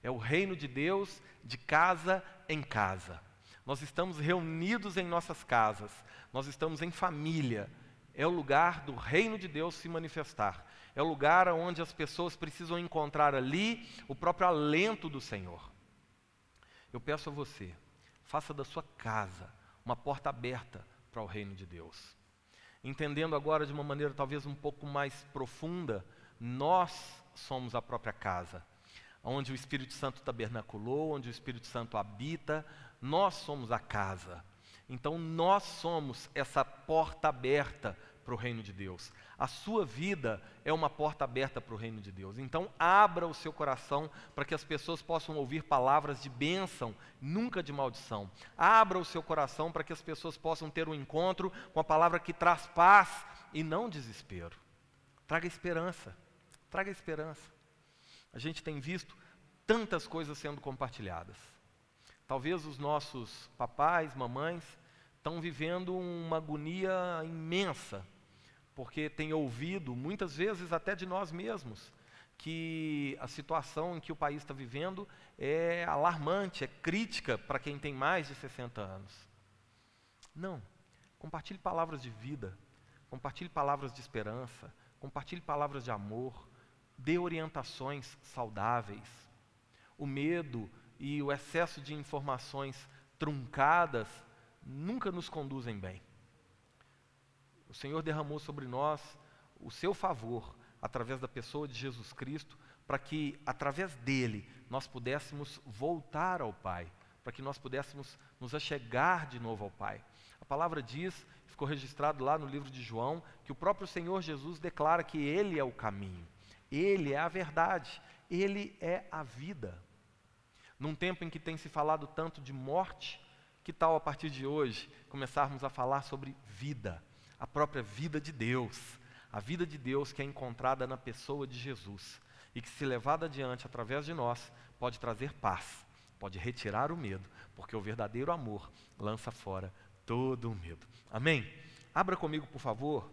É o reino de Deus de casa em casa. Nós estamos reunidos em nossas casas, nós estamos em família. É o lugar do reino de Deus se manifestar. É o lugar onde as pessoas precisam encontrar ali o próprio alento do Senhor. Eu peço a você, faça da sua casa uma porta aberta para o reino de Deus. Entendendo agora de uma maneira talvez um pouco mais profunda, nós somos a própria casa, onde o Espírito Santo tabernaculou, onde o Espírito Santo habita, nós somos a casa. Então nós somos essa porta aberta para o reino de Deus. A sua vida é uma porta aberta para o reino de Deus. Então abra o seu coração para que as pessoas possam ouvir palavras de bênção, nunca de maldição. Abra o seu coração para que as pessoas possam ter um encontro com a palavra que traz paz e não desespero. Traga esperança, traga esperança. A gente tem visto tantas coisas sendo compartilhadas. Talvez os nossos papais, mamães, estão vivendo uma agonia imensa, porque têm ouvido, muitas vezes até de nós mesmos, que a situação em que o país está vivendo é alarmante, é crítica para quem tem mais de 60 anos. Não, compartilhe palavras de vida, compartilhe palavras de esperança, compartilhe palavras de amor, dê orientações saudáveis. O medo e o excesso de informações truncadas nunca nos conduzem bem. O Senhor derramou sobre nós o seu favor através da pessoa de Jesus Cristo, para que através dele nós pudéssemos voltar ao Pai, para que nós pudéssemos nos achegar de novo ao Pai. A palavra diz, ficou registrado lá no livro de João, que o próprio Senhor Jesus declara que Ele é o caminho, Ele é a verdade, Ele é a vida. Num tempo em que tem se falado tanto de morte, que tal a partir de hoje começarmos a falar sobre vida, a própria vida de Deus, a vida de Deus que é encontrada na pessoa de Jesus e que, se levada adiante através de nós, pode trazer paz, pode retirar o medo, porque o verdadeiro amor lança fora todo o medo. Amém? Abra comigo, por favor,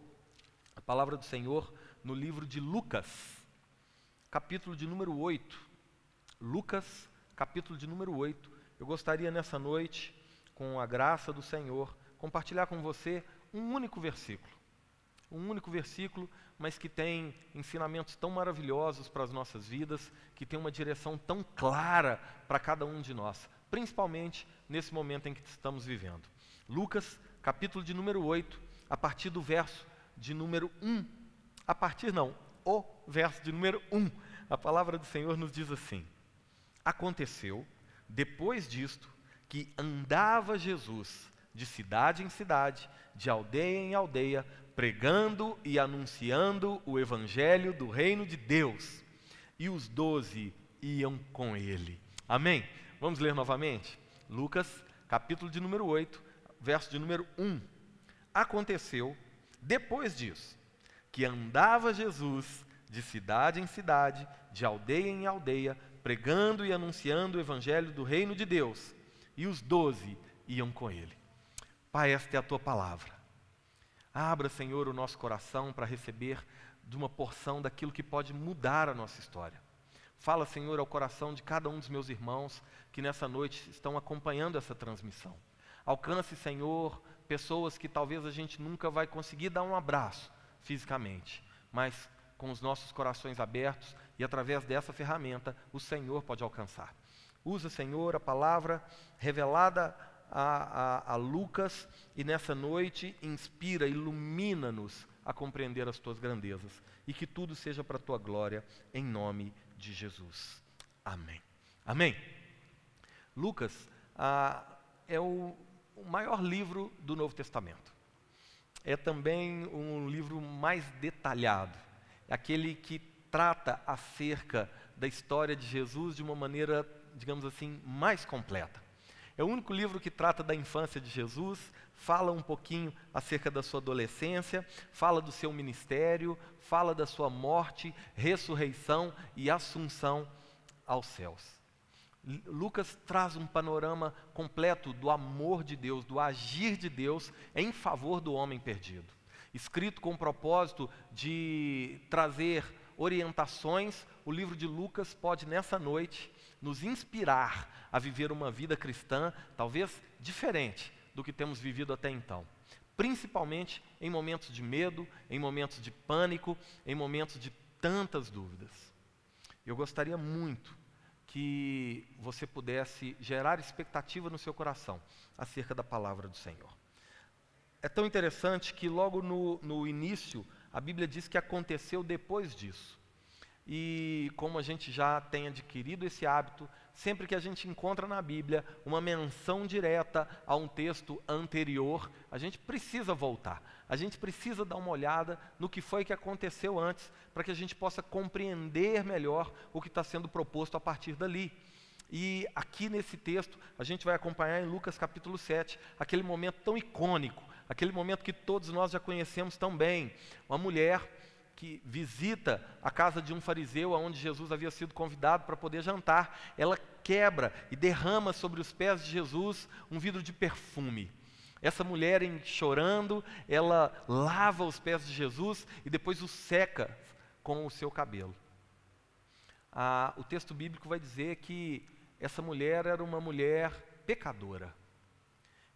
a palavra do Senhor no livro de Lucas, capítulo de número 8. Lucas, capítulo de número 8. Eu gostaria nessa noite, com a graça do Senhor, compartilhar com você um único versículo, mas que tem ensinamentos tão maravilhosos para as nossas vidas, que tem uma direção tão clara para cada um de nós, principalmente nesse momento em que estamos vivendo. Lucas, capítulo de número 8, a partir do verso de número 1, o verso de número 1, a palavra do Senhor nos diz assim: aconteceu, depois disto, que andava Jesus de cidade em cidade, de aldeia em aldeia, pregando e anunciando o evangelho do reino de Deus. E os 12 iam com ele. Amém? Vamos ler novamente? Lucas, capítulo de número 8, verso de número 1. Aconteceu, depois disso, que andava Jesus de cidade em cidade, de aldeia em aldeia, pregando e anunciando o evangelho do reino de Deus. E os 12 iam com ele. Pai, esta é a tua palavra. Abra, Senhor, o nosso coração para receber de uma porção daquilo que pode mudar a nossa história. Fala, Senhor, ao coração de cada um dos meus irmãos que nessa noite estão acompanhando essa transmissão. Alcance, Senhor, pessoas que talvez a gente nunca vai conseguir dar um abraço fisicamente, mas com os nossos corações abertos e através dessa ferramenta o Senhor pode alcançar. Usa, Senhor, a palavra revelada a Lucas e nessa noite inspira, ilumina-nos a compreender as tuas grandezas e que tudo seja para a tua glória, em nome de Jesus. Amém. Amém. Lucas é o maior livro do Novo Testamento. É também um livro mais detalhado, é aquele que trata acerca da história de Jesus de uma maneira, digamos assim, mais completa. É o único livro que trata da infância de Jesus, fala um pouquinho acerca da sua adolescência, fala do seu ministério, fala da sua morte, ressurreição e assunção aos céus. Lucas traz um panorama completo do amor de Deus, do agir de Deus em favor do homem perdido. Escrito com o propósito de trazer orientações, o livro de Lucas pode, nessa noite, nos inspirar a viver uma vida cristã, talvez diferente do que temos vivido até então. Principalmente em momentos de medo, em momentos de pânico, em momentos de tantas dúvidas. Eu gostaria muito que você pudesse gerar expectativa no seu coração acerca da palavra do Senhor. É tão interessante que logo no início, a Bíblia diz que aconteceu depois disso. E como a gente já tem adquirido esse hábito, sempre que a gente encontra na Bíblia uma menção direta a um texto anterior, a gente precisa voltar. A gente precisa dar uma olhada no que foi que aconteceu antes, para que a gente possa compreender melhor o que está sendo proposto a partir dali. E aqui nesse texto, a gente vai acompanhar em Lucas capítulo 7, aquele momento tão icônico, aquele momento que todos nós já conhecemos tão bem. Uma mulher que visita a casa de um fariseu, onde Jesus havia sido convidado para poder jantar, ela quebra e derrama sobre os pés de Jesus um vidro de perfume. Essa mulher, chorando, ela lava os pés de Jesus e depois os seca com o seu cabelo. O texto bíblico vai dizer que essa mulher era uma mulher pecadora.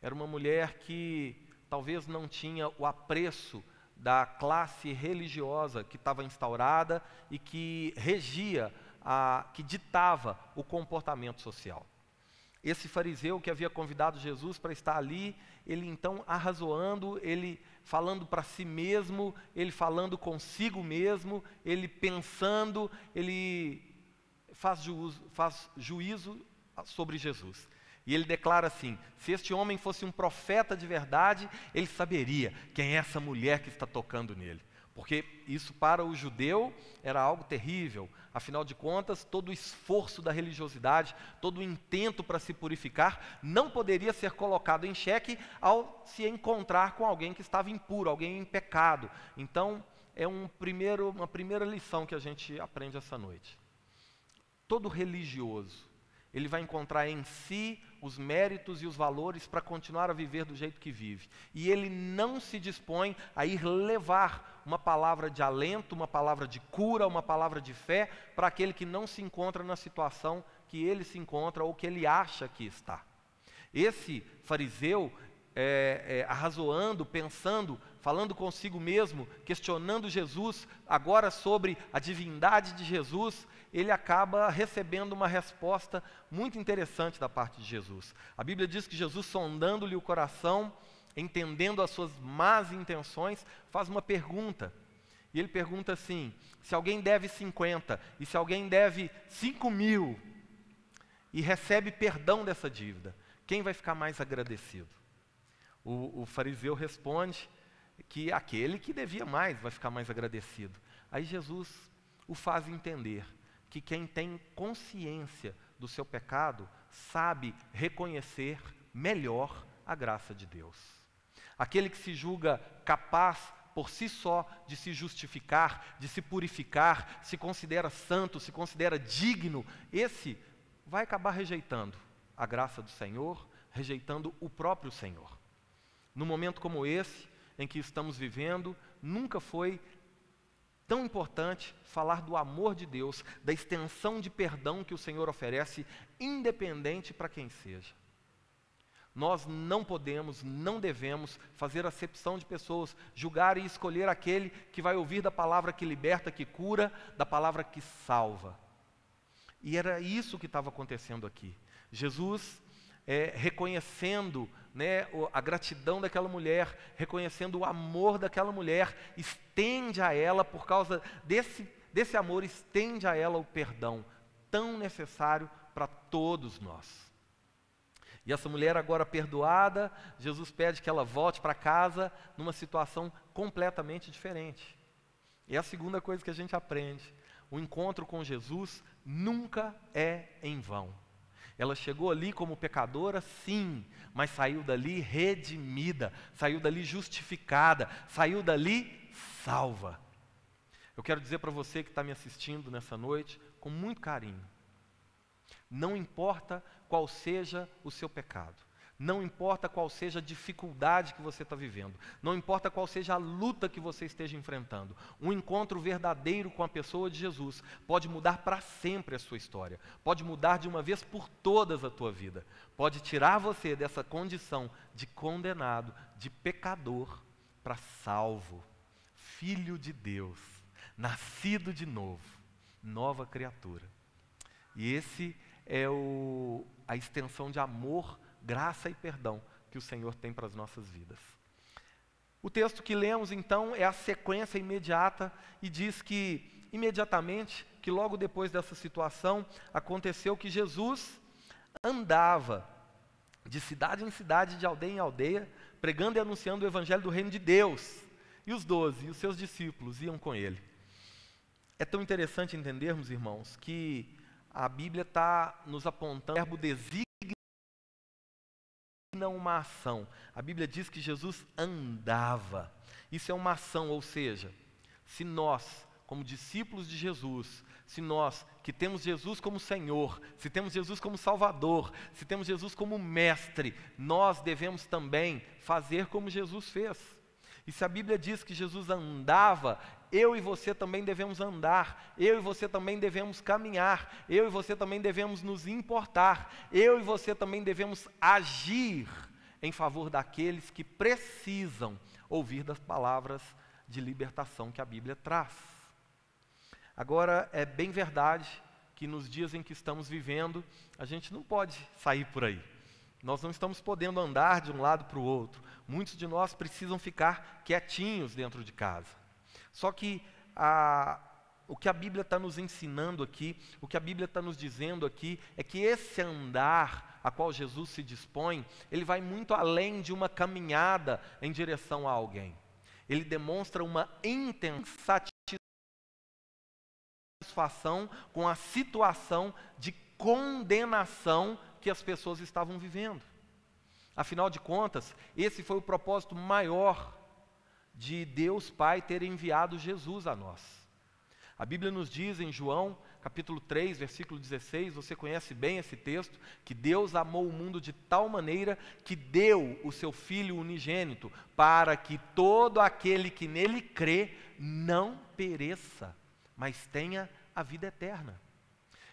Era uma mulher que talvez não tinha o apreço da classe religiosa que estava instaurada e que regia, que ditava o comportamento social. Esse fariseu que havia convidado Jesus para estar ali, ele então arrazoando, ele falando para si mesmo, ele falando consigo mesmo, ele pensando, ele faz juízo sobre Jesus. E ele declara assim: se este homem fosse um profeta de verdade, ele saberia quem é essa mulher que está tocando nele. Porque isso para o judeu era algo terrível. Afinal de contas, todo o esforço da religiosidade, todo o intento para se purificar, não poderia ser colocado em xeque ao se encontrar com alguém que estava impuro, alguém em pecado. Então, é uma primeira lição que a gente aprende essa noite. Todo religioso, ele vai encontrar em si os méritos e os valores para continuar a viver do jeito que vive. E ele não se dispõe a ir levar uma palavra de alento, uma palavra de cura, uma palavra de fé para aquele que não se encontra na situação que ele se encontra ou que ele acha que está. Esse fariseu, arrazoando, pensando, falando consigo mesmo, questionando Jesus, agora sobre a divindade de Jesus, ele acaba recebendo uma resposta muito interessante da parte de Jesus. A Bíblia diz que Jesus, sondando-lhe o coração, entendendo as suas más intenções, faz uma pergunta. E ele pergunta assim: se alguém deve 50 e se alguém deve 5.000 e recebe perdão dessa dívida, quem vai ficar mais agradecido? O fariseu responde que aquele que devia mais vai ficar mais agradecido. Aí Jesus o faz entender que quem tem consciência do seu pecado sabe reconhecer melhor a graça de Deus. Aquele que se julga capaz por si só de se justificar, de se purificar, se considera santo, se considera digno, esse vai acabar rejeitando a graça do Senhor, rejeitando o próprio Senhor. Num momento como esse, em que estamos vivendo, nunca foi tão importante falar do amor de Deus, da extensão de perdão que o Senhor oferece, independente para quem seja. Nós não podemos, não devemos fazer acepção de pessoas, julgar e escolher aquele que vai ouvir da palavra que liberta, que cura, da palavra que salva. E era isso que estava acontecendo aqui. Jesus, reconhecendo, a gratidão daquela mulher, reconhecendo o amor daquela mulher, estende a ela, por causa desse amor, estende a ela o perdão, tão necessário para todos nós. E essa mulher agora perdoada, Jesus pede que ela volte para casa numa situação completamente diferente. E a segunda coisa que a gente aprende: o encontro com Jesus nunca é em vão. Ela chegou ali como pecadora, sim, mas saiu dali redimida, saiu dali justificada, saiu dali salva. Eu quero dizer para você que está me assistindo nessa noite, com muito carinho: não importa qual seja o seu pecado, Não importa qual seja a dificuldade que você está vivendo, não importa qual seja a luta que você esteja enfrentando, um encontro verdadeiro com a pessoa de Jesus pode mudar para sempre a sua história, pode mudar de uma vez por todas a tua vida, pode tirar você dessa condição de condenado, de pecador, para salvo, filho de Deus, nascido de novo, nova criatura. E esse é a extensão de amor, graça e perdão que o Senhor tem para as nossas vidas. O texto que lemos então é a sequência imediata e diz que imediatamente, que logo depois dessa situação, aconteceu que Jesus andava de cidade em cidade, de aldeia em aldeia, pregando e anunciando o evangelho do reino de Deus. E os 12 e os seus discípulos iam com ele. É tão interessante entendermos, irmãos, que a Bíblia está nos apontando, o verbo designa uma ação. A Bíblia diz que Jesus andava. Isso é uma ação, ou seja, se nós, como discípulos de Jesus, se nós que temos Jesus como Senhor, se temos Jesus como Salvador, se temos Jesus como Mestre, nós devemos também fazer como Jesus fez. E se a Bíblia diz que Jesus andava, eu e você também devemos andar, eu e você também devemos caminhar, eu e você também devemos nos importar, eu e você também devemos agir em favor daqueles que precisam ouvir das palavras de libertação que a Bíblia traz. Agora, é bem verdade que nos dias em que estamos vivendo, a gente não pode sair por aí. Nós não estamos podendo andar de um lado para o outro. Muitos de nós precisam ficar quietinhos dentro de casa. Só que o que a Bíblia está nos ensinando aqui, o que a Bíblia está nos dizendo aqui, é que esse andar a qual Jesus se dispõe, ele vai muito além de uma caminhada em direção a alguém. Ele demonstra uma intensa satisfação com a situação de condenação que as pessoas estavam vivendo. Afinal de contas, esse foi o propósito maior de Deus Pai ter enviado Jesus a nós. A Bíblia nos diz em João, capítulo 3, versículo 16, você conhece bem esse texto, que Deus amou o mundo de tal maneira que deu o seu Filho unigênito, para que todo aquele que nele crê não pereça, mas tenha a vida eterna.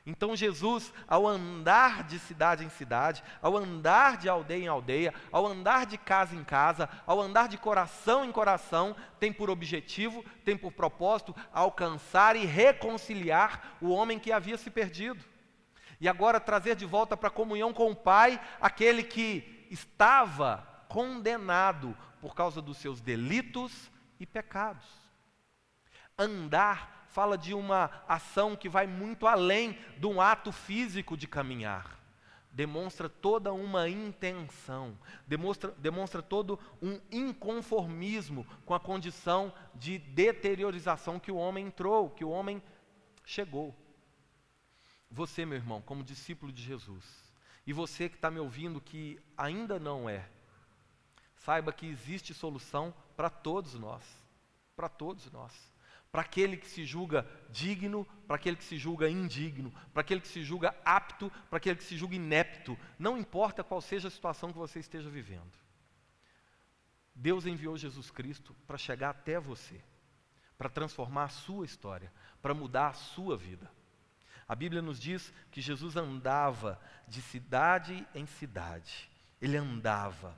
Então Jesus, ao andar de cidade em cidade, ao andar de aldeia em aldeia, ao andar de casa em casa, ao andar de coração em coração, tem por objetivo, tem por propósito, alcançar e reconciliar o homem que havia se perdido. E agora trazer de volta para a comunhão com o Pai, aquele que estava condenado por causa dos seus delitos e pecados. Andar fala de uma ação que vai muito além de um ato físico de caminhar. Demonstra toda uma intenção, demonstra todo um inconformismo com a condição de deteriorização que o homem entrou, que o homem chegou. Você, meu irmão, como discípulo de Jesus, e você que está me ouvindo que ainda não é, saiba que existe solução para todos nós, para todos nós. Para aquele que se julga digno, para aquele que se julga indigno, para aquele que se julga apto, para aquele que se julga inepto, não importa qual seja a situação que você esteja vivendo. Deus enviou Jesus Cristo para chegar até você, para transformar a sua história, para mudar a sua vida. A Bíblia nos diz que Jesus andava de cidade em cidade. Ele andava.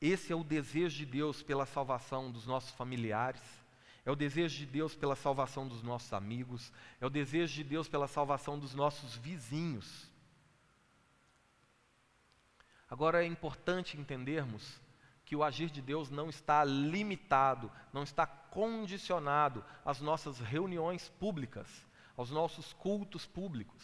Esse é o desejo de Deus pela salvação dos nossos familiares, é o desejo de Deus pela salvação dos nossos amigos, é o desejo de Deus pela salvação dos nossos vizinhos. Agora é importante entendermos que o agir de Deus não está limitado, não está condicionado às nossas reuniões públicas, aos nossos cultos públicos.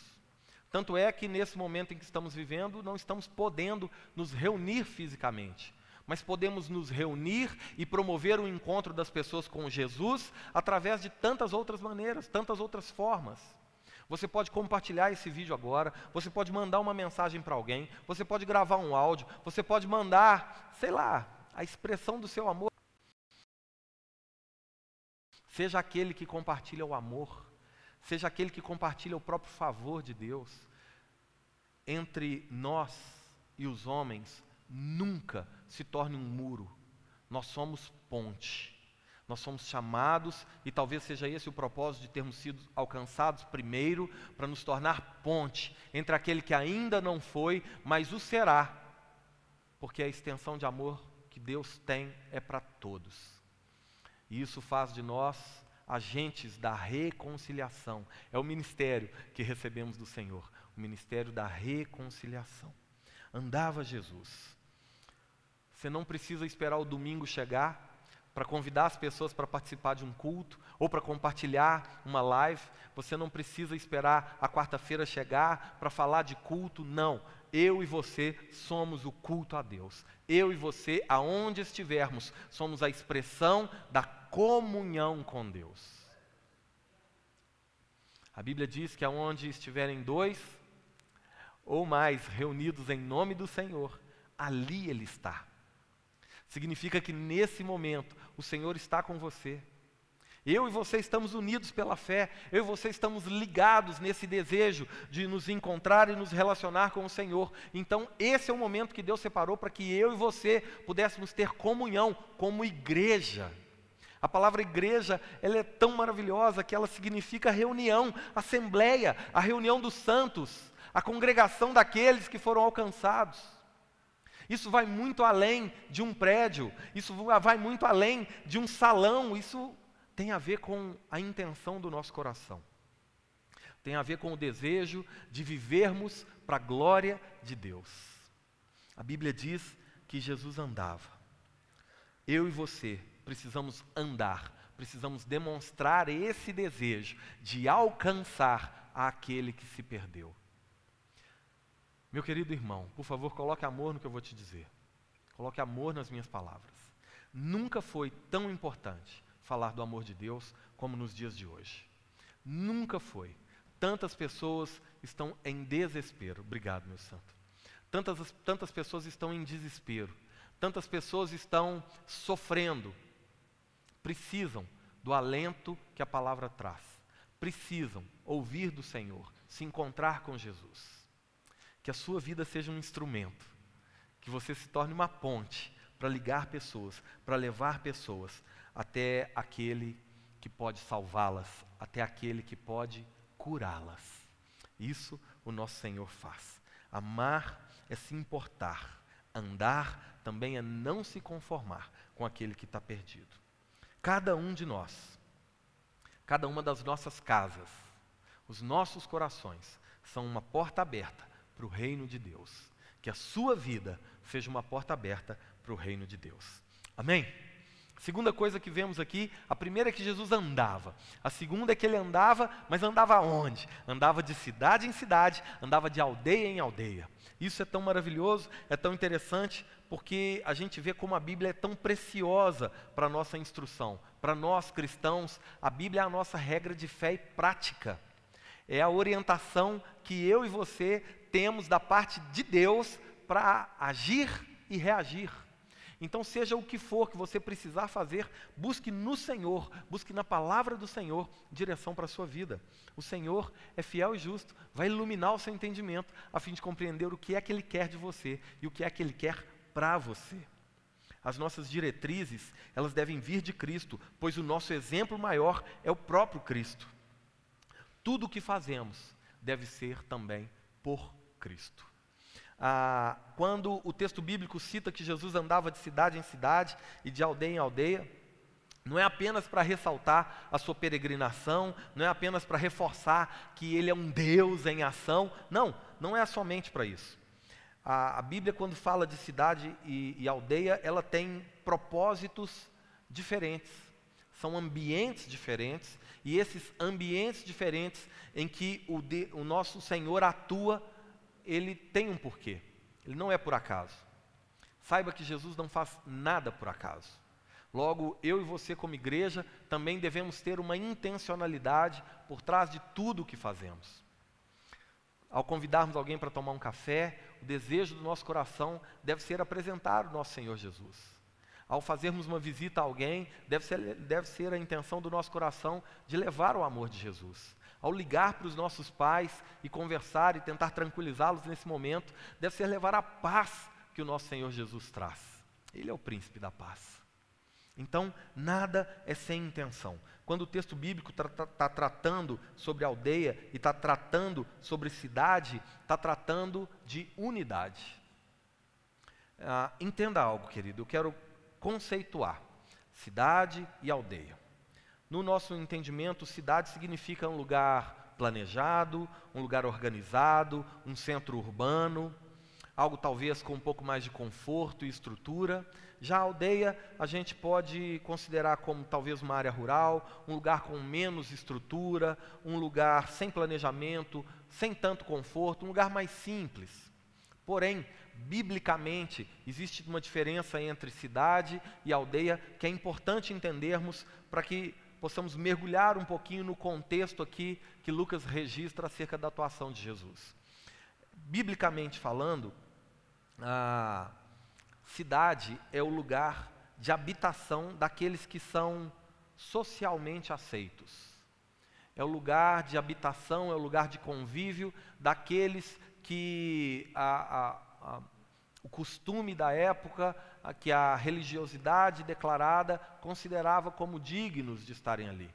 Tanto é que nesse momento em que estamos vivendo, não estamos podendo nos reunir fisicamente, mas podemos nos reunir e promover o encontro das pessoas com Jesus através de tantas outras maneiras, tantas outras formas. Você pode compartilhar esse vídeo agora, você pode mandar uma mensagem para alguém, você pode gravar um áudio, você pode mandar, sei lá, a expressão do seu amor. Seja aquele que compartilha o amor, seja aquele que compartilha o próprio favor de Deus. entre nós e os homens nunca se torne um muro. Nós somos ponte. Nós somos chamados, e talvez seja esse o propósito de termos sido alcançados primeiro, para nos tornar ponte entre aquele que ainda não foi, mas o será. Porque a extensão de amor que Deus tem é para todos. E isso faz de nós agentes da reconciliação. É o ministério que recebemos do Senhor, o ministério da reconciliação. Andava Jesus. Você não precisa esperar o domingo chegar para convidar as pessoas para participar de um culto ou para compartilhar uma live. Você não precisa esperar a quarta-feira chegar para falar de culto, não. Eu e você somos o culto a Deus. Eu e você, aonde estivermos, somos a expressão da comunhão com Deus. A Bíblia diz que aonde estiverem 2 ou mais reunidos em nome do Senhor, ali Ele está. Significa que nesse momento o Senhor está com você. Eu e você estamos unidos pela fé. Eu e você estamos ligados nesse desejo de nos encontrar e nos relacionar com o Senhor. Então esse é o momento que Deus separou para que eu e você pudéssemos ter comunhão como igreja. A palavra igreja, ela é tão maravilhosa que ela significa reunião, assembleia, a reunião dos santos, a congregação daqueles que foram alcançados. Isso vai muito além de um prédio, isso vai muito além de um salão, isso tem a ver com a intenção do nosso coração. Tem a ver com o desejo de vivermos para a glória de Deus. A Bíblia diz que Jesus andava. Eu e você precisamos andar, precisamos demonstrar esse desejo de alcançar aquele que se perdeu. Meu querido irmão, por favor, coloque amor no que eu vou te dizer. Coloque amor nas minhas palavras. Nunca foi tão importante falar do amor de Deus como nos dias de hoje. Nunca foi. Tantas pessoas estão em desespero. Obrigado, meu santo. Tantas pessoas estão em desespero. Tantas pessoas estão sofrendo. Precisam do alento que a palavra traz. Precisam ouvir do Senhor, se encontrar com Jesus. Que a sua vida seja um instrumento, que você se torne uma ponte para ligar pessoas, para levar pessoas até aquele que pode salvá-las, até aquele que pode curá-las. Isso o nosso Senhor faz. Amar é se importar, andar também é não se conformar com aquele que está perdido. Cada um de nós, cada uma das nossas casas, os nossos corações são uma porta aberta para o reino de Deus. Que a sua vida seja uma porta aberta para o reino de Deus. Amém? Segunda coisa que vemos aqui, a primeira é que Jesus andava. A segunda é que ele andava, mas andava aonde? Andava de cidade em cidade, andava de aldeia em aldeia. Isso é tão maravilhoso, é tão interessante, porque a gente vê como a Bíblia é tão preciosa para a nossa instrução. Para nós cristãos, a Bíblia é a nossa regra de fé e prática. É a orientação que eu e você temos da parte de Deus para agir e reagir. Então, seja o que for que você precisar fazer, busque no Senhor, busque na palavra do Senhor direção para a sua vida. O Senhor é fiel e justo, vai iluminar o seu entendimento a fim de compreender o que é que Ele quer de você e o que é que Ele quer para você. As nossas diretrizes, elas devem vir de Cristo, pois o nosso exemplo maior é o próprio Cristo. Tudo o que fazemos deve ser também por Cristo. Quando o texto bíblico cita que Jesus andava de cidade em cidade e de aldeia em aldeia, não é apenas para ressaltar a sua peregrinação, não é apenas para reforçar que Ele é um Deus em ação, não é somente para isso. A Bíblia, quando fala de cidade e aldeia, ela tem propósitos diferentes, são ambientes diferentes, e esses ambientes diferentes em que o nosso Senhor atua, Ele tem um porquê, Ele não é por acaso. Saiba que Jesus não faz nada por acaso. Logo, eu e você como igreja também devemos ter uma intencionalidade por trás de tudo o que fazemos. Ao convidarmos alguém para tomar um café, o desejo do nosso coração deve ser apresentar o nosso Senhor Jesus. Ao fazermos uma visita a alguém, deve ser a intenção do nosso coração de levar o amor de Jesus. ao ligar para os nossos pais e conversar e tentar tranquilizá-los nesse momento, deve ser levar a paz que o nosso Senhor Jesus traz. Ele é o príncipe da paz. Então, nada é sem intenção. Quando o texto bíblico está tratando sobre aldeia e está tratando sobre cidade, está tratando de unidade. Entenda algo, querido, eu quero conceituar cidade e aldeia. No nosso entendimento, cidade significa um lugar planejado, um lugar organizado, um centro urbano, algo talvez com um pouco mais de conforto e estrutura. Já a aldeia a gente pode considerar como talvez uma área rural, um lugar com menos estrutura, um lugar sem planejamento, sem tanto conforto, um lugar mais simples. Porém, biblicamente, existe uma diferença entre cidade e aldeia que é importante entendermos para que possamos mergulhar um pouquinho no contexto aqui que Lucas registra acerca da atuação de Jesus. Biblicamente falando, a cidade é o lugar de habitação daqueles que são socialmente aceitos. É o lugar de habitação, é o lugar de convívio daqueles que o costume da época, que a religiosidade declarada considerava como dignos de estarem ali.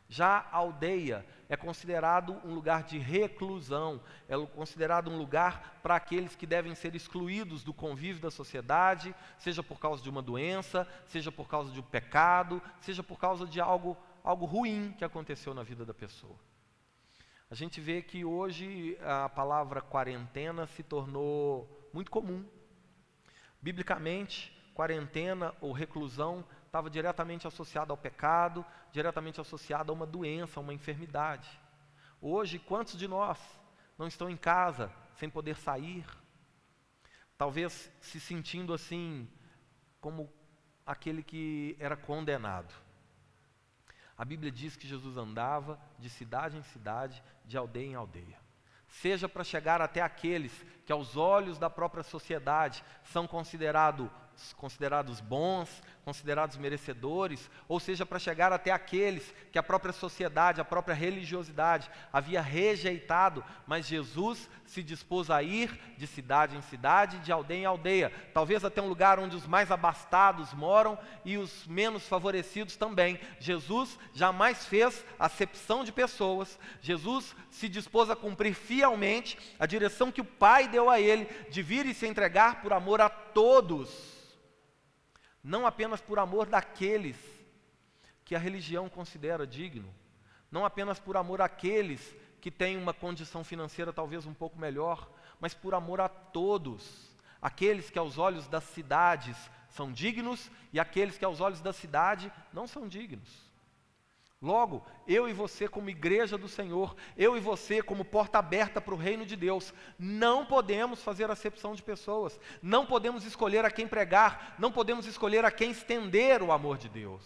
Já a aldeia é considerado um lugar de reclusão, é considerado um lugar para aqueles que devem ser excluídos do convívio da sociedade, seja por causa de uma doença, seja por causa de um pecado, seja por causa de algo ruim que aconteceu na vida da pessoa. A gente vê que hoje a palavra quarentena se tornou muito comum. Biblicamente, quarentena ou reclusão estava diretamente associada ao pecado, diretamente associada a uma doença, a uma enfermidade. Hoje, quantos de nós não estão em casa, sem poder sair? Talvez se sentindo assim, como aquele que era condenado. A Bíblia diz que Jesus andava de cidade em cidade, de aldeia em aldeia. Seja para chegar até aqueles que aos olhos da própria sociedade são considerados bons, considerados merecedores, ou seja para chegar até aqueles que a própria sociedade, a própria religiosidade havia rejeitado, mas Jesus se dispôs a ir de cidade em cidade, de aldeia em aldeia, talvez até um lugar onde os mais abastados moram e os menos favorecidos também. Jesus jamais fez acepção de pessoas. Jesus se dispôs a cumprir fielmente a direção que o Pai deu a ele, de vir e se entregar por amor a todos, não apenas por amor daqueles que a religião considera digno, não apenas por amor àqueles que têm uma condição financeira talvez um pouco melhor, mas por amor a todos, aqueles que aos olhos das cidades são dignos e aqueles que aos olhos da cidade não são dignos. Logo, eu e você como igreja do Senhor, eu e você como porta aberta para o reino de Deus, não podemos fazer acepção de pessoas, não podemos escolher a quem pregar, não podemos escolher a quem estender o amor de Deus.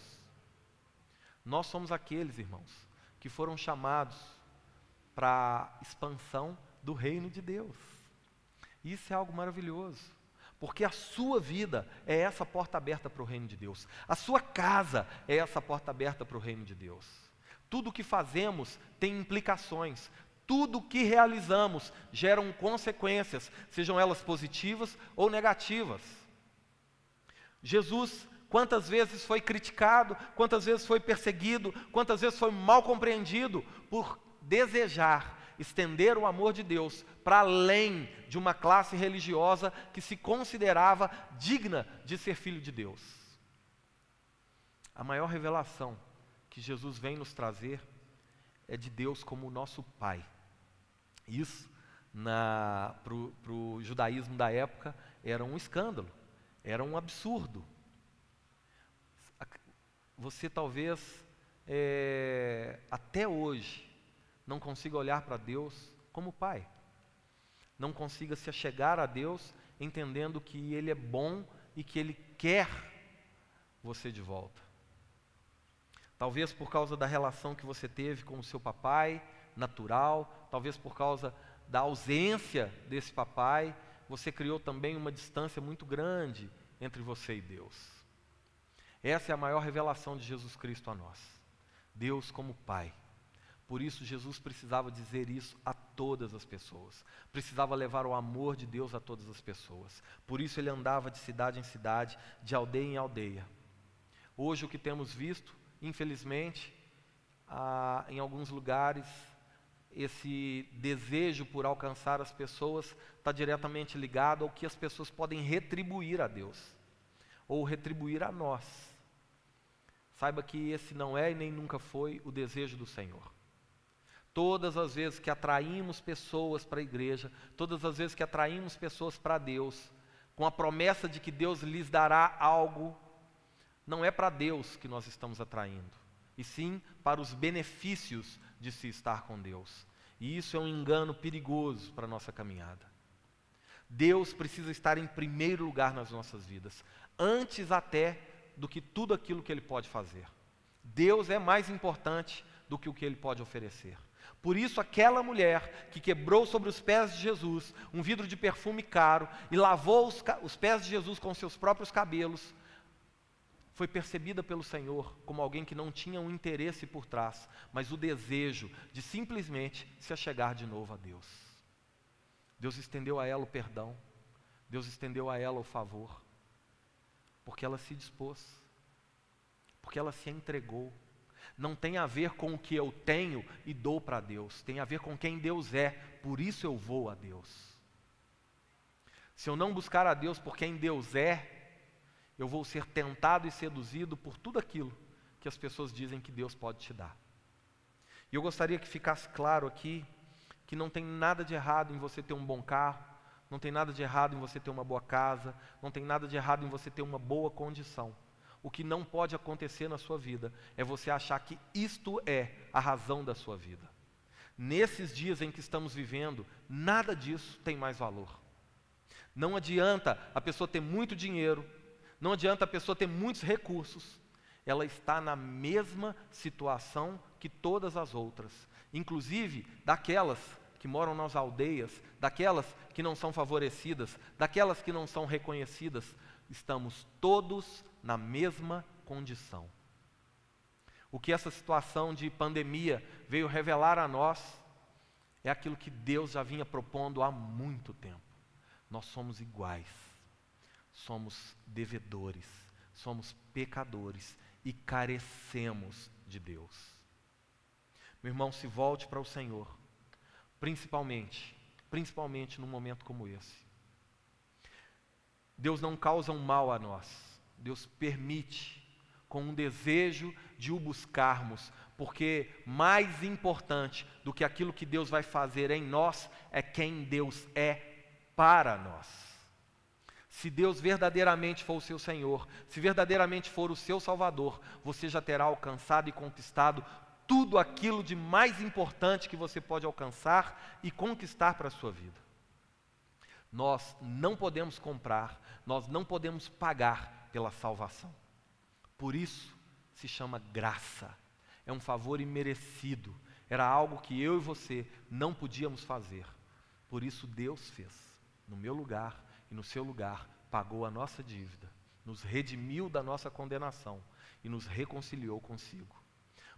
Nós somos aqueles, irmãos, que foram chamados para a expansão do reino de Deus. Isso é algo maravilhoso. Porque a sua vida é essa porta aberta para o reino de Deus. A sua casa é essa porta aberta para o reino de Deus. Tudo o que fazemos tem implicações. Tudo o que realizamos geram consequências, sejam elas positivas ou negativas. Jesus, quantas vezes foi criticado, quantas vezes foi perseguido, quantas vezes foi mal compreendido por desejar estender o amor de Deus para além de uma classe religiosa que se considerava digna de ser filho de Deus. A maior revelação que Jesus vem nos trazer é de Deus como o nosso Pai. Isso, para o judaísmo da época, era um escândalo, era um absurdo. Você talvez, até hoje, não consiga olhar para Deus como Pai. Não consiga se achegar a Deus entendendo que Ele é bom e que Ele quer você de volta. Talvez por causa da relação que você teve com o seu papai, natural, talvez por causa da ausência desse papai, você criou também uma distância muito grande entre você e Deus. Essa é a maior revelação de Jesus Cristo a nós. Deus como Pai. Por isso, Jesus precisava dizer isso a todas as pessoas. Precisava levar o amor de Deus a todas as pessoas. Por isso, ele andava de cidade em cidade, de aldeia em aldeia. Hoje, o que temos visto, infelizmente, em alguns lugares, esse desejo por alcançar as pessoas está diretamente ligado ao que as pessoas podem retribuir a Deus, ou retribuir a nós. Saiba que esse não é e nem nunca foi o desejo do Senhor. Todas as vezes que atraímos pessoas para a igreja, todas as vezes que atraímos pessoas para Deus, com a promessa de que Deus lhes dará algo, não é para Deus que nós estamos atraindo, e sim para os benefícios de se estar com Deus. E isso é um engano perigoso para a nossa caminhada. Deus precisa estar em primeiro lugar nas nossas vidas, antes até do que tudo aquilo que Ele pode fazer. Deus é mais importante do que o que Ele pode oferecer. Por isso, aquela mulher que quebrou sobre os pés de Jesus um vidro de perfume caro e lavou os pés de Jesus com seus próprios cabelos, foi percebida pelo Senhor como alguém que não tinha um interesse por trás, mas o desejo de simplesmente se achegar de novo a Deus. Deus estendeu a ela o perdão, Deus estendeu a ela o favor, porque ela se dispôs, porque ela se entregou. Não tem a ver com o que eu tenho e dou para Deus, tem a ver com quem Deus é, por isso eu vou a Deus. Se eu não buscar a Deus por quem Deus é, eu vou ser tentado e seduzido por tudo aquilo que as pessoas dizem que Deus pode te dar. E eu gostaria que ficasse claro aqui, que não tem nada de errado em você ter um bom carro, não tem nada de errado em você ter uma boa casa, não tem nada de errado em você ter uma boa condição. O que não pode acontecer na sua vida é você achar que isto é a razão da sua vida. Nesses dias em que estamos vivendo, nada disso tem mais valor. Não adianta a pessoa ter muito dinheiro, não adianta a pessoa ter muitos recursos, ela está na mesma situação que todas as outras, inclusive daquelas que moram nas aldeias, daquelas que não são favorecidas, daquelas que não são reconhecidas. Estamos todos na mesma condição. O que essa situação de pandemia veio revelar a nós é aquilo que Deus já vinha propondo há muito tempo. Nós somos iguais, somos devedores, somos pecadores e carecemos de Deus. Meu irmão, se volte para o Senhor, principalmente num momento como esse. Deus não causa um mal a nós, Deus permite, com um desejo de o buscarmos, porque mais importante do que aquilo que Deus vai fazer em nós, é quem Deus é para nós. Se Deus verdadeiramente for o seu Senhor, se verdadeiramente for o seu Salvador, você já terá alcançado e conquistado tudo aquilo de mais importante que você pode alcançar e conquistar para a sua vida. Nós não podemos comprar, nós não podemos pagar pela salvação. Por isso se chama graça. É um favor imerecido. Era algo que eu e você não podíamos fazer. Por isso Deus fez. No meu lugar e no seu lugar, pagou a nossa dívida, nos redimiu da nossa condenação e nos reconciliou consigo.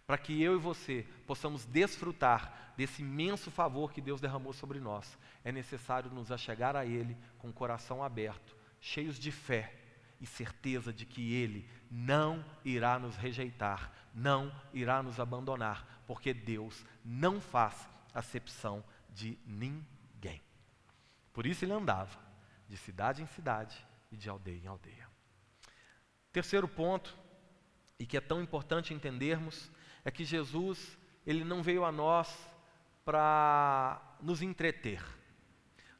Para que eu e você possamos desfrutar desse imenso favor que Deus derramou sobre nós, é necessário nos achegar a Ele com o coração aberto, cheios de fé e certeza de que Ele não irá nos rejeitar, não irá nos abandonar, porque Deus não faz acepção de ninguém. Por isso Ele andava de cidade em cidade e de aldeia em aldeia. Terceiro ponto, e que é tão importante entendermos, é que Jesus, Ele não veio a nós para nos entreter.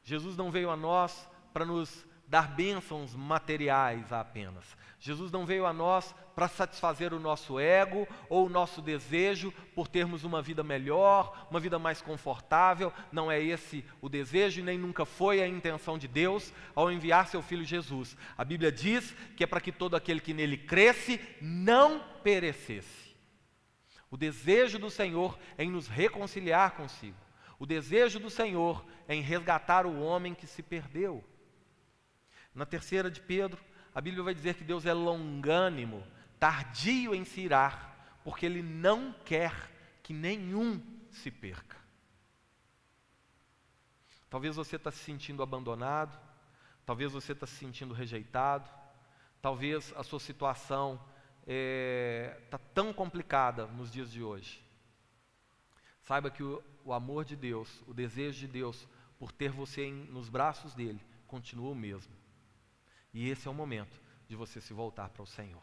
Jesus não veio a nós para nos dar bênçãos materiais apenas. Jesus não veio a nós para satisfazer o nosso ego ou o nosso desejo por termos uma vida melhor, uma vida mais confortável. Não é esse o desejo e nem nunca foi a intenção de Deus ao enviar seu Filho Jesus. A Bíblia diz que é para que todo aquele que nele cresce não perecesse. O desejo do Senhor é em nos reconciliar consigo. O desejo do Senhor é em resgatar o homem que se perdeu. Na terceira de Pedro, a Bíblia vai dizer que Deus é longânimo, tardio em se irar, porque Ele não quer que nenhum se perca. Talvez você está se sentindo abandonado, talvez você está se sentindo rejeitado, talvez a sua situação está tão complicada nos dias de hoje. Saiba que o amor de Deus, o desejo de Deus por ter você nos braços dele, continua o mesmo. E esse é o momento de você se voltar para o Senhor.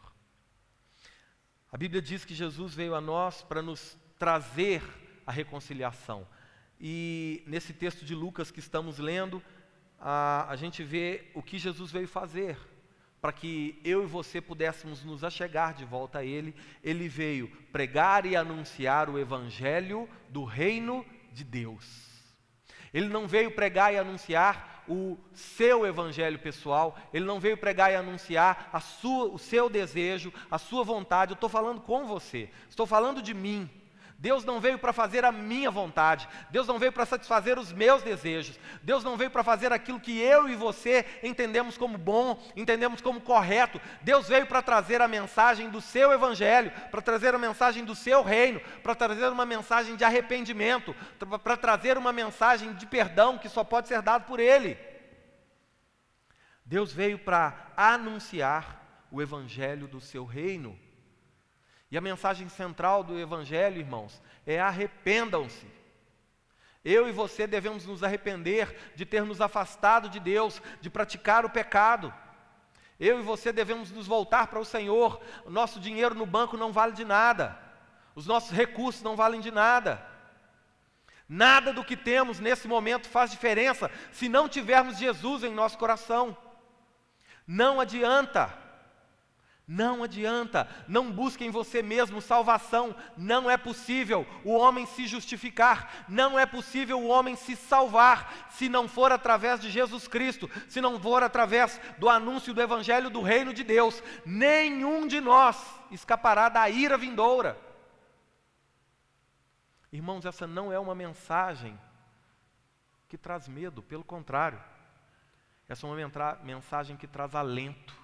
A Bíblia diz que Jesus veio a nós para nos trazer a reconciliação. E nesse texto de Lucas que estamos lendo, a gente vê o que Jesus veio fazer para que eu e você pudéssemos nos achegar de volta a Ele. Ele veio pregar e anunciar o Evangelho do Reino de Deus. Ele não veio pregar e anunciar o seu evangelho pessoal, ele não veio pregar e anunciar o seu desejo, a sua vontade. Eu estou falando com você, estou falando de mim. Deus não veio para fazer a minha vontade, Deus não veio para satisfazer os meus desejos, Deus não veio para fazer aquilo que eu e você entendemos como bom, entendemos como correto. Deus veio para trazer a mensagem do seu evangelho, para trazer a mensagem do seu reino, para trazer uma mensagem de arrependimento, para trazer uma mensagem de perdão que só pode ser dado por Ele. Deus veio para anunciar o evangelho do seu reino. E a mensagem central do Evangelho, irmãos, é arrependam-se. Eu e você devemos nos arrepender de ter nos afastado de Deus, de praticar o pecado. Eu e você devemos nos voltar para o Senhor. O nosso dinheiro no banco não vale de nada. Os nossos recursos não valem de nada. Nada do que temos nesse momento faz diferença se não tivermos Jesus em nosso coração. Não adianta. Não adianta, não busque em você mesmo salvação, não é possível o homem se justificar, não é possível o homem se salvar, se não for através de Jesus Cristo, se não for através do anúncio do Evangelho do Reino de Deus. Nenhum de nós escapará da ira vindoura. Irmãos, essa não é uma mensagem que traz medo, pelo contrário, essa é uma mensagem que traz alento.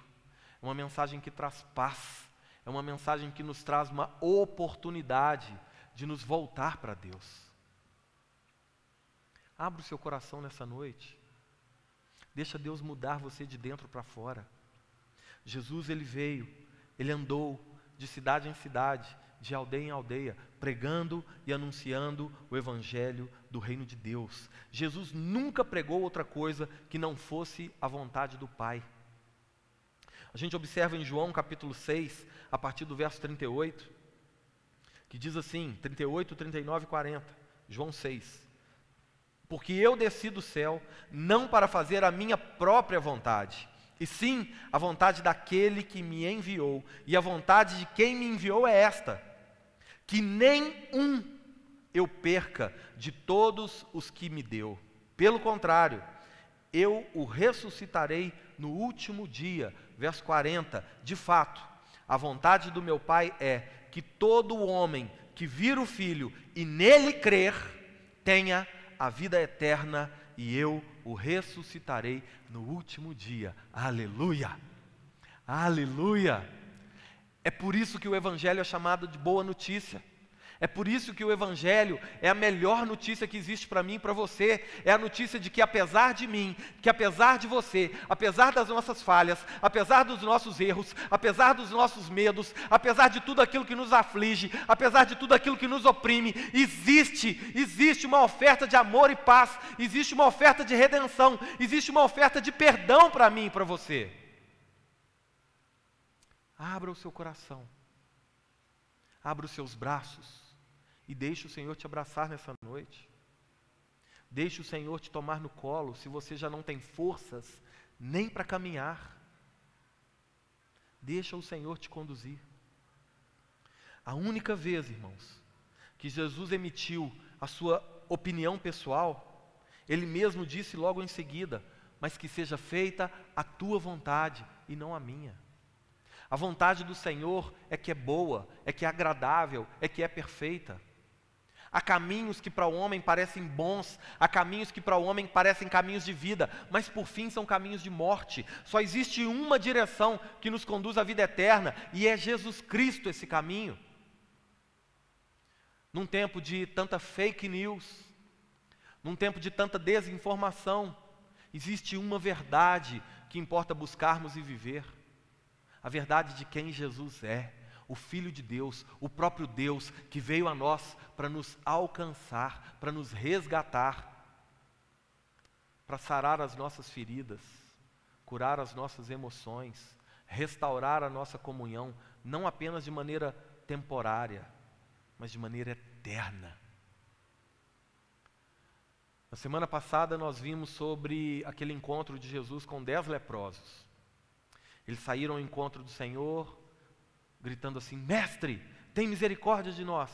É uma mensagem que traz paz, é uma mensagem que nos traz uma oportunidade de nos voltar para Deus. Abra o seu coração nessa noite, deixa Deus mudar você de dentro para fora. Jesus, Ele veio, Ele andou de cidade em cidade, de aldeia em aldeia, pregando e anunciando o Evangelho do Reino de Deus. Jesus nunca pregou outra coisa que não fosse a vontade do Pai. A gente observa em João capítulo 6, a partir do verso 38, que diz assim, 38, 39 e 40, João 6. Porque eu desci do céu, não para fazer a minha própria vontade, e sim a vontade daquele que me enviou, e a vontade de quem me enviou é esta, que nem um eu perca de todos os que me deu. Pelo contrário, eu o ressuscitarei no último dia. Verso 40, de fato, a vontade do meu Pai é que todo homem que vir o Filho e nele crer, tenha a vida eterna, e eu o ressuscitarei no último dia. Aleluia! Aleluia! É por isso que o Evangelho é chamado de boa notícia. É por isso que o Evangelho é a melhor notícia que existe para mim e para você. É a notícia de que apesar de mim, que apesar de você, apesar das nossas falhas, apesar dos nossos erros, apesar dos nossos medos, apesar de tudo aquilo que nos aflige, apesar de tudo aquilo que nos oprime, existe uma oferta de amor e paz, existe uma oferta de redenção, existe uma oferta de perdão para mim e para você. Abra o seu coração, abra os seus braços, e deixe o Senhor te abraçar nessa noite. Deixe o Senhor te tomar no colo, se você já não tem forças nem para caminhar. Deixa o Senhor te conduzir. A única vez, irmãos, que Jesus emitiu a sua opinião pessoal, Ele mesmo disse logo em seguida, mas que seja feita a tua vontade e não a minha. A vontade do Senhor é que é boa, é que é agradável, é que é perfeita. Há caminhos que para o homem parecem bons, há caminhos que para o homem parecem caminhos de vida, mas por fim são caminhos de morte. Só existe uma direção que nos conduz à vida eterna, e é Jesus Cristo esse caminho. num tempo de tanta fake news, num tempo de tanta desinformação, existe uma verdade que importa buscarmos e viver. A verdade de quem Jesus é, o Filho de Deus, o próprio Deus que veio a nós para nos alcançar, para nos resgatar, para sarar as nossas feridas, curar as nossas emoções, restaurar a nossa comunhão, não apenas de maneira temporária, mas de maneira eterna. Na semana passada nós vimos sobre aquele encontro de Jesus com 10 leprosos. Eles saíram ao encontro do Senhor, gritando assim: Mestre, tem misericórdia de nós.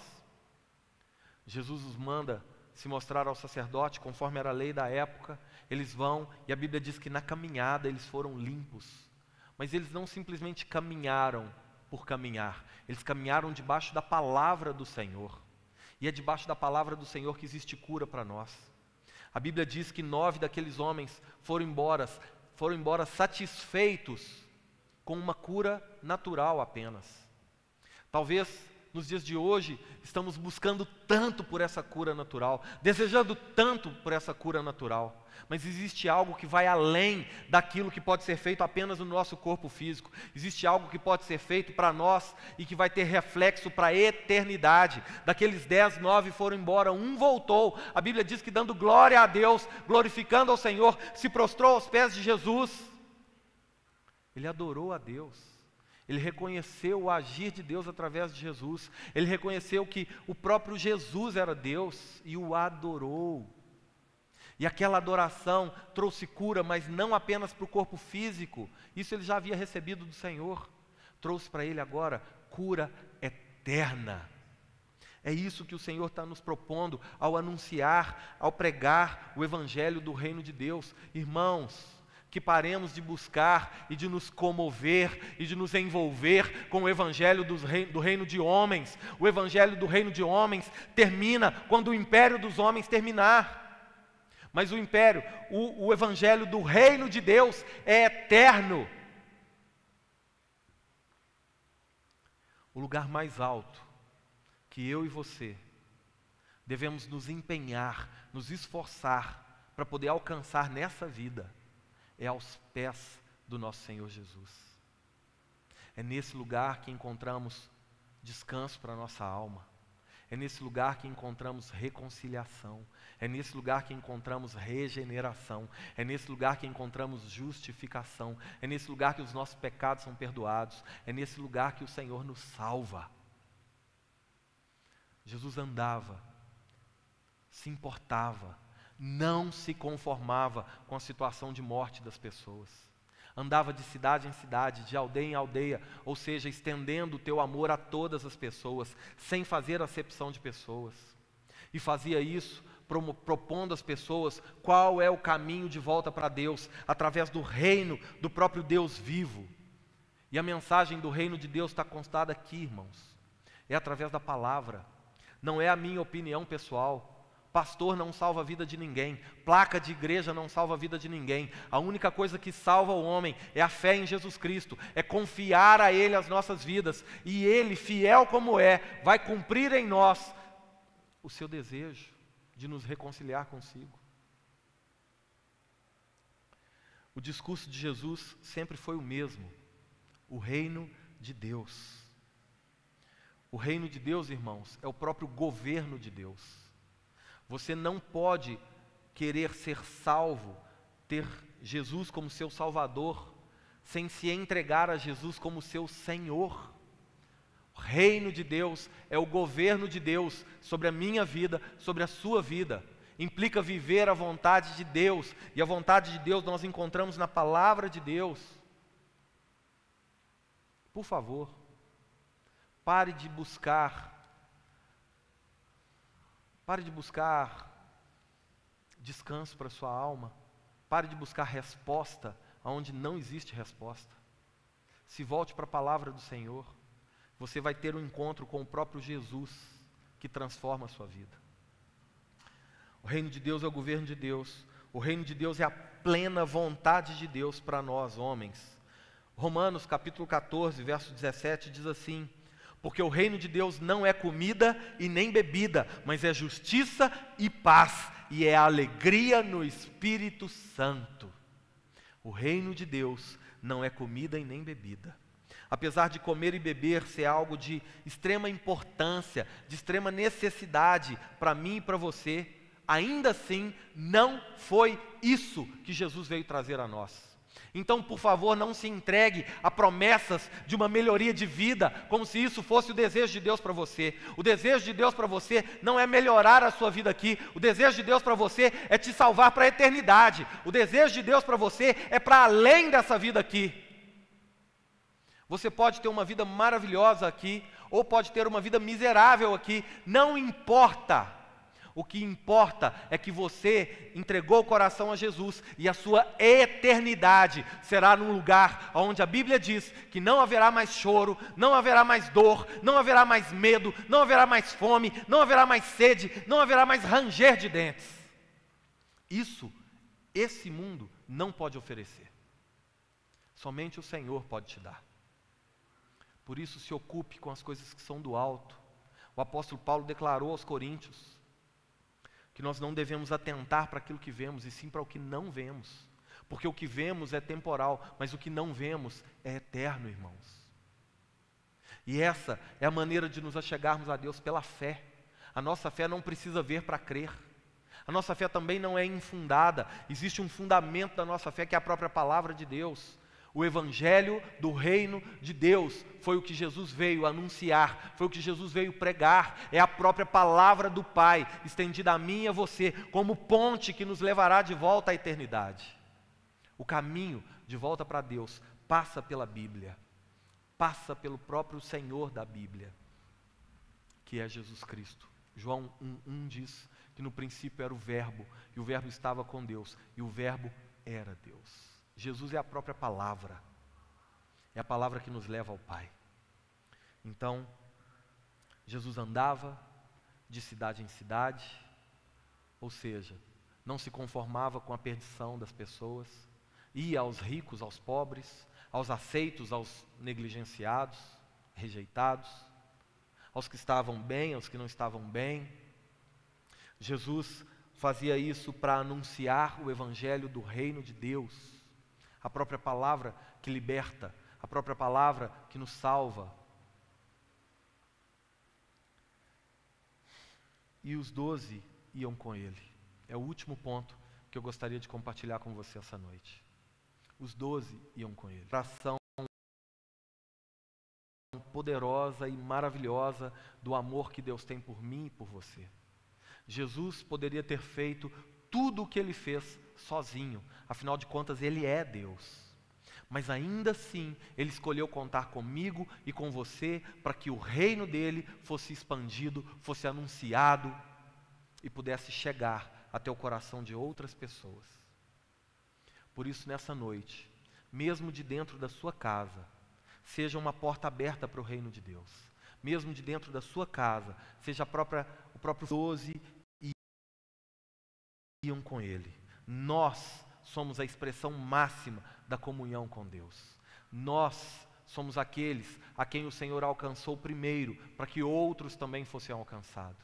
Jesus os manda se mostrar ao sacerdote, conforme era a lei da época. Eles vão, e a Bíblia diz que na caminhada eles foram limpos. Mas eles não simplesmente caminharam por caminhar, eles caminharam debaixo da palavra do Senhor. E é debaixo da palavra do Senhor que existe cura para nós. A Bíblia diz que 9 daqueles homens foram embora satisfeitos com uma cura natural apenas. Talvez nos dias de hoje estamos buscando tanto por essa cura natural, desejando tanto por essa cura natural, mas existe algo que vai além daquilo que pode ser feito apenas no nosso corpo físico. Existe algo que pode ser feito para nós e que vai ter reflexo para a eternidade. Daqueles 10, 9 foram embora, um voltou. A Bíblia diz que dando glória a Deus, glorificando ao Senhor, se prostrou aos pés de Jesus. Ele adorou a Deus. Ele reconheceu o agir de Deus através de Jesus. Ele reconheceu que o próprio Jesus era Deus e o adorou. E aquela adoração trouxe cura, mas não apenas para o corpo físico. Isso ele já havia recebido do Senhor. Trouxe para ele agora cura eterna. É isso que o Senhor está nos propondo ao anunciar, ao pregar o Evangelho do Reino de Deus. Irmãos, que paremos de buscar e de nos comover e de nos envolver com o Evangelho do reino de homens. O Evangelho do reino de homens termina quando o império dos homens terminar. Mas o Evangelho do reino de Deus é eterno. O lugar mais alto que eu e você devemos nos empenhar, nos esforçar para poder alcançar nessa vida é aos pés do nosso Senhor Jesus. É nesse lugar que encontramos descanso para a nossa alma. É nesse lugar que encontramos reconciliação. É nesse lugar que encontramos regeneração. É nesse lugar que encontramos justificação. É nesse lugar que os nossos pecados são perdoados. É nesse lugar que o Senhor nos salva. Jesus andava, se importava, não se conformava com a situação de morte das pessoas. Andava de cidade em cidade, de aldeia em aldeia, ou seja, estendendo o teu amor a todas as pessoas, sem fazer acepção de pessoas. E fazia isso propondo às pessoas qual é o caminho de volta para Deus, através do reino do próprio Deus vivo. E a mensagem do reino de Deus está constada aqui, irmãos. É através da palavra. Não é a minha opinião pessoal. Pastor não salva a vida de ninguém, placa de igreja não salva a vida de ninguém. A única coisa que salva o homem é a fé em Jesus Cristo, é confiar a Ele as nossas vidas, e Ele, fiel como é, vai cumprir em nós o seu desejo de nos reconciliar consigo. O discurso de Jesus sempre foi o mesmo: o reino de Deus. O reino de Deus, irmãos, é o próprio governo de Deus. Você não pode querer ser salvo, ter Jesus como seu Salvador, sem se entregar a Jesus como seu Senhor. O reino de Deus é o governo de Deus sobre a minha vida, sobre a sua vida. Implica viver a vontade de Deus, e a vontade de Deus nós encontramos na palavra de Deus. Por favor, pare de buscar descanso para a sua alma. Pare de buscar resposta onde não existe resposta. Se volte para a palavra do Senhor. Você vai ter um encontro com o próprio Jesus, que transforma a sua vida. O reino de Deus é o governo de Deus. O reino de Deus é a plena vontade de Deus para nós, homens. Romanos capítulo 14, verso 17 diz assim: Porque o reino de Deus não é comida e nem bebida, mas é justiça e paz, e é alegria no Espírito Santo. O reino de Deus não é comida e nem bebida. Apesar de comer e beber ser algo de extrema importância, de extrema necessidade para mim e para você, ainda assim não foi isso que Jesus veio trazer a nós. Então, por favor, não se entregue a promessas de uma melhoria de vida, como se isso fosse o desejo de Deus para você. O desejo de Deus para você não é melhorar a sua vida aqui. O desejo de Deus para você é te salvar para a eternidade. O desejo de Deus para você é para além dessa vida aqui. Você pode ter uma vida maravilhosa aqui, ou pode ter uma vida miserável aqui, não importa. O que importa é que você entregou o coração a Jesus e a sua eternidade será num lugar onde a Bíblia diz que não haverá mais choro, não haverá mais dor, não haverá mais medo, não haverá mais fome, não haverá mais sede, não haverá mais ranger de dentes. Esse mundo não pode oferecer. Somente o Senhor pode te dar. Por isso, se ocupe com as coisas que são do alto. O apóstolo Paulo declarou aos Coríntios que nós não devemos atentar para aquilo que vemos, e sim para o que não vemos. Porque o que vemos é temporal, mas o que não vemos é eterno, irmãos. E essa é a maneira de nos achegarmos a Deus pela fé. A nossa fé não precisa ver para crer. A nossa fé também não é infundada. Existe um fundamento da nossa fé que é a própria palavra de Deus. O evangelho do reino de Deus foi o que Jesus veio anunciar, foi o que Jesus veio pregar, é a própria palavra do Pai, estendida a mim e a você, como ponte que nos levará de volta à eternidade. O caminho de volta para Deus passa pela Bíblia, passa pelo próprio Senhor da Bíblia, que é Jesus Cristo. João 1,1 diz que no princípio era o Verbo, e o Verbo estava com Deus, e o Verbo era Deus. Jesus é a própria palavra, é a palavra que nos leva ao Pai. Então, Jesus andava de cidade em cidade, ou seja, não se conformava com a perdição das pessoas, ia aos ricos, aos pobres, aos aceitos, aos negligenciados, rejeitados, aos que estavam bem, aos que não estavam bem. Jesus fazia isso para anunciar o evangelho do reino de Deus. A própria palavra que liberta, a própria palavra que nos salva. E os 12 iam com ele. É o último ponto que eu gostaria de compartilhar com você essa noite. Os 12 iam com ele. Ação poderosa e maravilhosa do amor que Deus tem por mim e por você. Jesus poderia ter feito tudo o que ele fez sozinho, afinal de contas ele é Deus, mas ainda assim ele escolheu contar comigo e com você para que o reino dele fosse expandido, fosse anunciado e pudesse chegar até o coração de outras pessoas. Por isso, nessa noite, mesmo de dentro da sua casa, seja uma porta aberta para o reino de Deus. Mesmo de dentro da sua casa, seja o próprio 12 iam com ele. Nós somos a expressão máxima da comunhão com Deus. Nós somos aqueles a quem o Senhor alcançou primeiro, para que outros também fossem alcançados.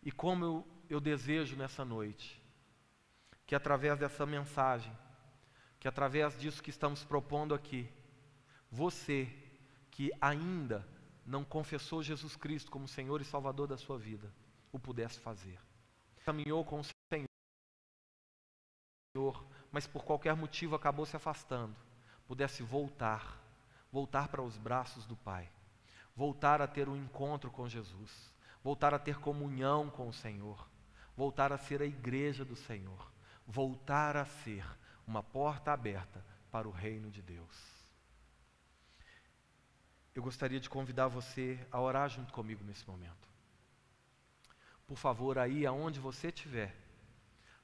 E como eu desejo nessa noite, que através dessa mensagem, que através disso que estamos propondo aqui, você que ainda não confessou Jesus Cristo como Senhor e Salvador da sua vida, o pudesse fazer. Caminhou com o Senhor, mas por qualquer motivo acabou se afastando, pudesse voltar para os braços do Pai, voltar a ter um encontro com Jesus, voltar a ter comunhão com o Senhor, voltar a ser a igreja do Senhor, voltar a ser uma porta aberta para o reino de Deus. Eu gostaria de convidar você a orar junto comigo nesse momento. Por favor, aí aonde você estiver,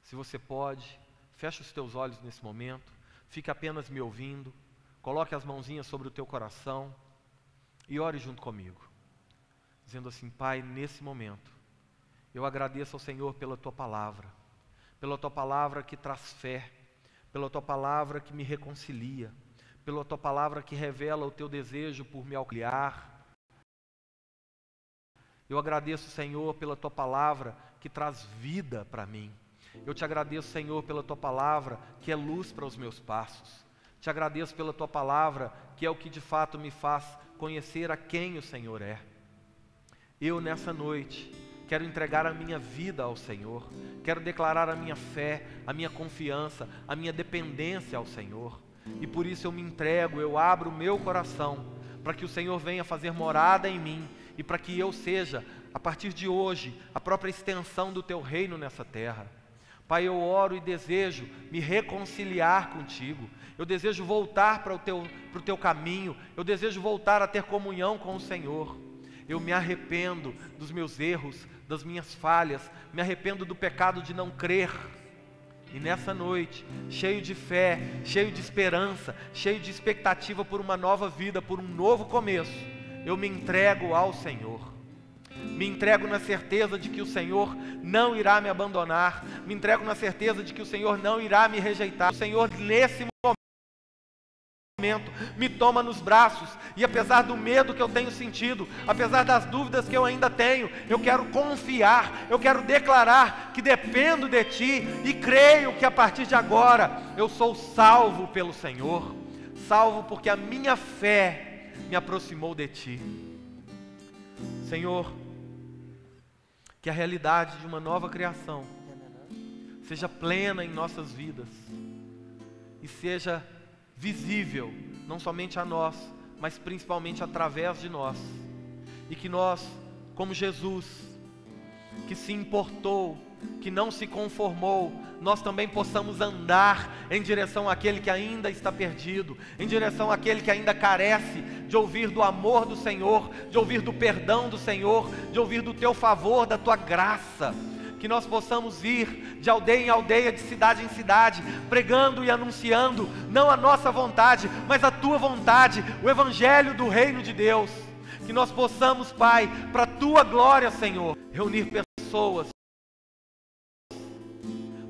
se você pode, feche os teus olhos nesse momento, fique apenas me ouvindo, coloque as mãozinhas sobre o teu coração e ore junto comigo, dizendo assim: Pai, nesse momento, eu agradeço ao Senhor pela Tua palavra que traz fé, pela Tua palavra que me reconcilia, pela Tua palavra que revela o Teu desejo por me auxiliar, Eu agradeço, Senhor, pela Tua palavra que traz vida para mim. Eu te agradeço, Senhor, pela Tua palavra que é luz para os meus passos. Te agradeço pela Tua palavra que é o que de fato me faz conhecer a quem o Senhor é. Eu, nessa noite, quero entregar a minha vida ao Senhor. Quero declarar a minha fé, a minha confiança, a minha dependência ao Senhor. E por isso eu me entrego, eu abro o meu coração para que o Senhor venha fazer morada em mim e para que eu seja, a partir de hoje, a própria extensão do Teu reino nessa terra. Pai, eu oro e desejo me reconciliar contigo. Eu desejo voltar para o teu caminho. Eu desejo voltar a ter comunhão com o Senhor. Eu me arrependo dos meus erros, das minhas falhas. Me arrependo do pecado de não crer. E nessa noite, cheio de fé, cheio de esperança, cheio de expectativa por uma nova vida, por um novo começo, eu me entrego ao Senhor. Me entrego na certeza de que o Senhor não irá me abandonar. Me entrego na certeza de que o Senhor não irá me rejeitar. O Senhor, nesse momento, me toma nos braços. E apesar do medo que eu tenho sentido, apesar das dúvidas que eu ainda tenho, eu quero confiar, eu quero declarar que dependo de Ti e creio que a partir de agora eu sou salvo pelo Senhor. Salvo porque a minha fé me aproximou de Ti. Senhor, que a realidade de uma nova criação seja plena em nossas vidas e seja visível, não somente a nós, mas principalmente através de nós. E que nós, como Jesus, que se importou, que não se conformou, nós também possamos andar em direção àquele que ainda está perdido, em direção àquele que ainda carece de ouvir do amor do Senhor, de ouvir do perdão do Senhor, de ouvir do Teu favor, da Tua graça. Que nós possamos ir de aldeia em aldeia, de cidade em cidade, pregando e anunciando, não a nossa vontade, mas a Tua vontade, o Evangelho do Reino de Deus. Que nós possamos, Pai, para a Tua glória, Senhor, reunir pessoas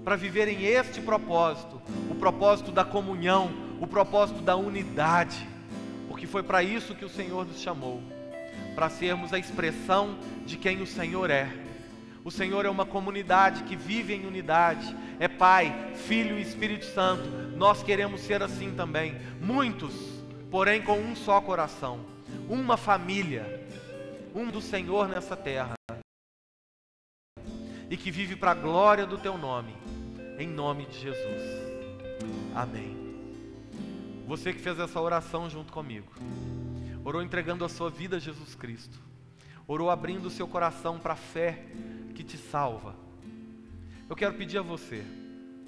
para viverem este propósito, o propósito da comunhão, o propósito da unidade, porque foi para isso que o Senhor nos chamou, para sermos a expressão de quem o Senhor é. O Senhor é uma comunidade que vive em unidade, é Pai, Filho e Espírito Santo. Nós queremos ser assim também, muitos, porém com um só coração, uma família, um do Senhor nessa terra, e que vive para a glória do Teu nome, em nome de Jesus. Amém. Você que fez essa oração junto comigo, orou entregando a sua vida a Jesus Cristo, orou abrindo o seu coração para a fé que te salva. Eu quero pedir a você,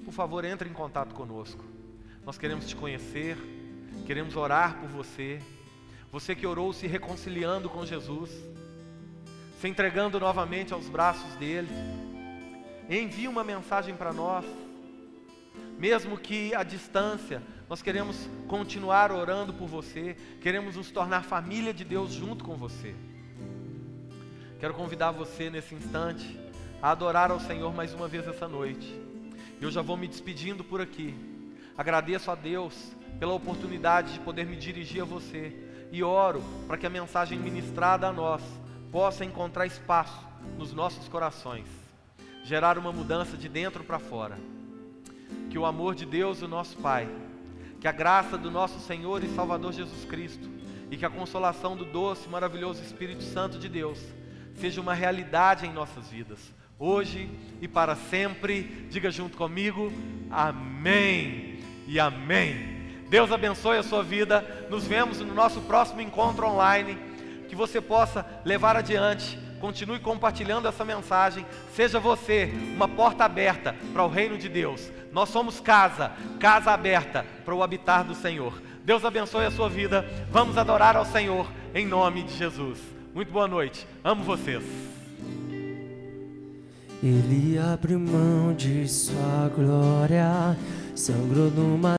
por favor, entre em contato conosco. Nós queremos te conhecer, queremos orar por você. Você que orou se reconciliando com Jesus, se entregando novamente aos braços dele, envie uma mensagem para nós. Mesmo que à distância, nós queremos continuar orando por você, queremos nos tornar família de Deus junto com você. Quero convidar você nesse instante a adorar ao Senhor mais uma vez essa noite. Eu já vou me despedindo por aqui. Agradeço a Deus pela oportunidade de poder me dirigir a você e oro para que a mensagem ministrada a nós possa encontrar espaço nos nossos corações, gerar uma mudança de dentro para fora. Que o amor de Deus, o nosso Pai, que a graça do nosso Senhor e Salvador Jesus Cristo e que a consolação do doce e maravilhoso Espírito Santo de Deus seja uma realidade em nossas vidas, hoje e para sempre. Diga junto comigo, amém e amém. Deus abençoe a sua vida. Nos vemos no nosso próximo encontro online. Que você possa levar adiante, continue compartilhando essa mensagem. Seja você uma porta aberta para o reino de Deus. Nós somos casa aberta para o habitar do Senhor. Deus abençoe a sua vida. Vamos adorar ao Senhor em nome de Jesus. Muito boa noite, amo vocês. Ele abriu mão de sua glória, sangrou numa